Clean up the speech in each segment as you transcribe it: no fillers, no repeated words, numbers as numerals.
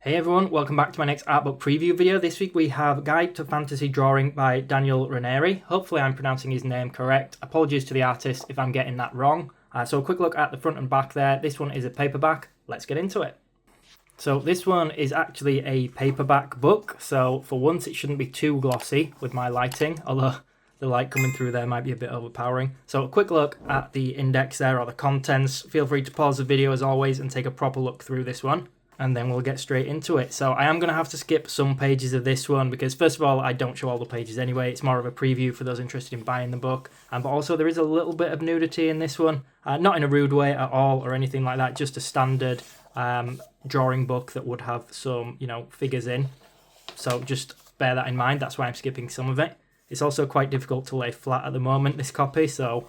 Hey everyone, welcome back to my next art book preview video. This week we have Guide to Fantasy Drawing by Daniele Raineri. Hopefully I'm pronouncing his name correct. Apologies to the artist if I'm getting that wrong. So a quick look at the front and back there. This one is a paperback. Let's get into it. So this one is actually a paperback book. So for once it shouldn't be too glossy with my lighting, although the light coming through there might be a bit overpowering. So a quick look at the index there or the contents. Feel free to pause the video as always and take a proper look through this one. And then we'll get straight into it. So I am going to have to skip some pages of this one because first of all, I don't show all the pages anyway. It's more of a preview for those interested in buying the book. But also there is a little bit of nudity in this one. Not in a rude way at all or anything like that. Just a standard drawing book that would have some, figures in. So just bear that in mind. That's why I'm skipping some of it. It's also quite difficult to lay flat at the moment, this copy. So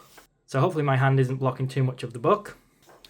hopefully my hand isn't blocking too much of the book.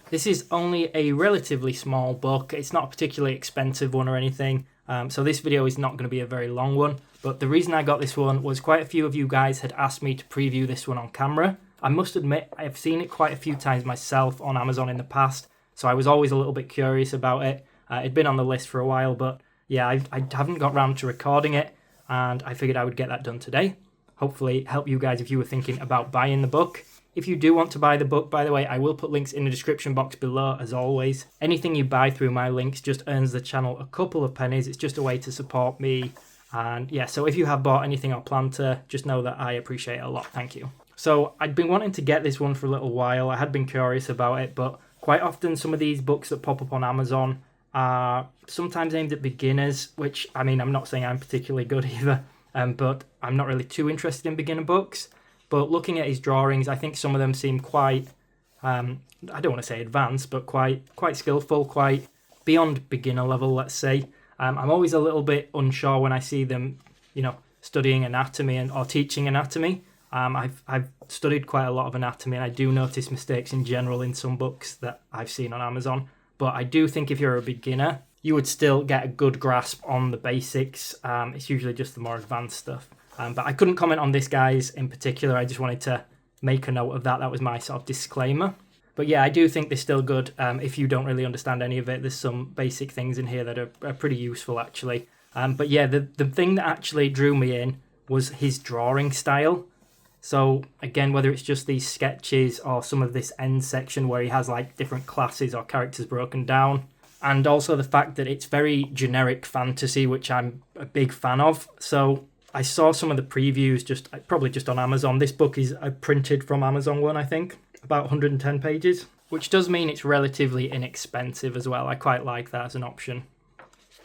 This is only a relatively small book. It's not a particularly expensive one or anything. So this video is not going to be a very long one. But the reason I got this one was quite a few of you guys had asked me to preview this one on camera. I must admit, I've seen it quite a few times myself on Amazon in the past. So I was always a little bit curious about it. It'd been on the list for a while, but yeah, I haven't got around to recording it. And I figured I would get that done today. Hopefully help you guys if you were thinking about buying the book. If you do want to buy the book, by the way, I will put links in the description box below as always. Anything you buy through my links just earns the channel a couple of pennies. It's just a way to support me. And yeah, so if you have bought anything or plan to, just know that I appreciate it a lot. Thank you. So I'd been wanting to get this one for a little while. I had been curious about it, but quite often some of these books that pop up on Amazon are sometimes aimed at beginners, which, I mean, I'm not saying I'm particularly good either, but I'm not really too interested in beginner books. But looking at his drawings, I think some of them seem quite, I don't want to say advanced, but quite skillful, quite beyond beginner level, let's say. I'm always a little bit unsure when I see them, studying anatomy or teaching anatomy. I've studied quite a lot of anatomy, and I do notice mistakes in general in some books that I've seen on Amazon. But I do think if you're a beginner, you would still get a good grasp on the basics. It's usually just the more advanced stuff. But I couldn't comment on this guy's in particular. I just wanted to make a note of that. That was my sort of disclaimer. But yeah, I do think they're still good. If you don't really understand any of it, there's some basic things in here that are pretty useful actually. But yeah, the thing that actually drew me in was his drawing style. So again, whether it's just these sketches or some of this end section where he has like different classes or characters broken down. And also the fact that it's very generic fantasy, which I'm a big fan of. So I saw some of the previews probably just on Amazon. This book is a printed from Amazon one, I think, about 110 pages, which does mean it's relatively inexpensive as well. I quite like that as an option.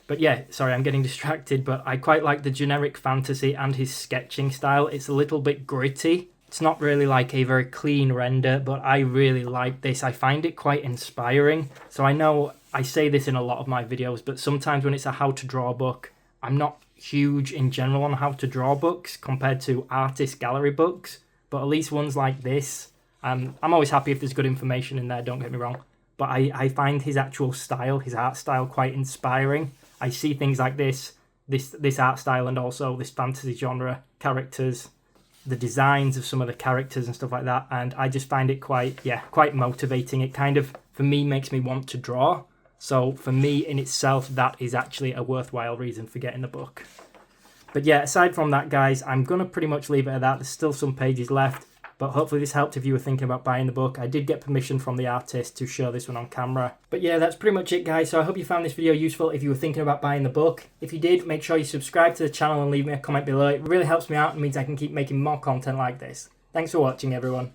But yeah, sorry, I'm getting distracted, but I quite like the generic fantasy and his sketching style. It's a little bit gritty. It's not really like a very clean render, but I really like this. I find it quite inspiring. So I know I say this in a lot of my videos, but sometimes when it's a how to draw book, I'm not huge in general on how to draw books compared to artist gallery books, but at least ones like this, I'm always happy if there's good information in there, don't get me wrong, but I find his actual style, his art style, quite inspiring. I see things like this art style and also this fantasy genre characters, the designs of some of the characters and stuff like that, and I just find it quite motivating. It kind of, for me, makes me want to draw. So for me in itself, that is actually a worthwhile reason for getting the book. But yeah, aside from that, guys, I'm going to pretty much leave it at that. There's still some pages left, but hopefully this helped if you were thinking about buying the book. I did get permission from the artist to show this one on camera. But yeah, that's pretty much it, guys. So I hope you found this video useful if you were thinking about buying the book. If you did, make sure you subscribe to the channel and leave me a comment below. It really helps me out and means I can keep making more content like this. Thanks for watching, everyone.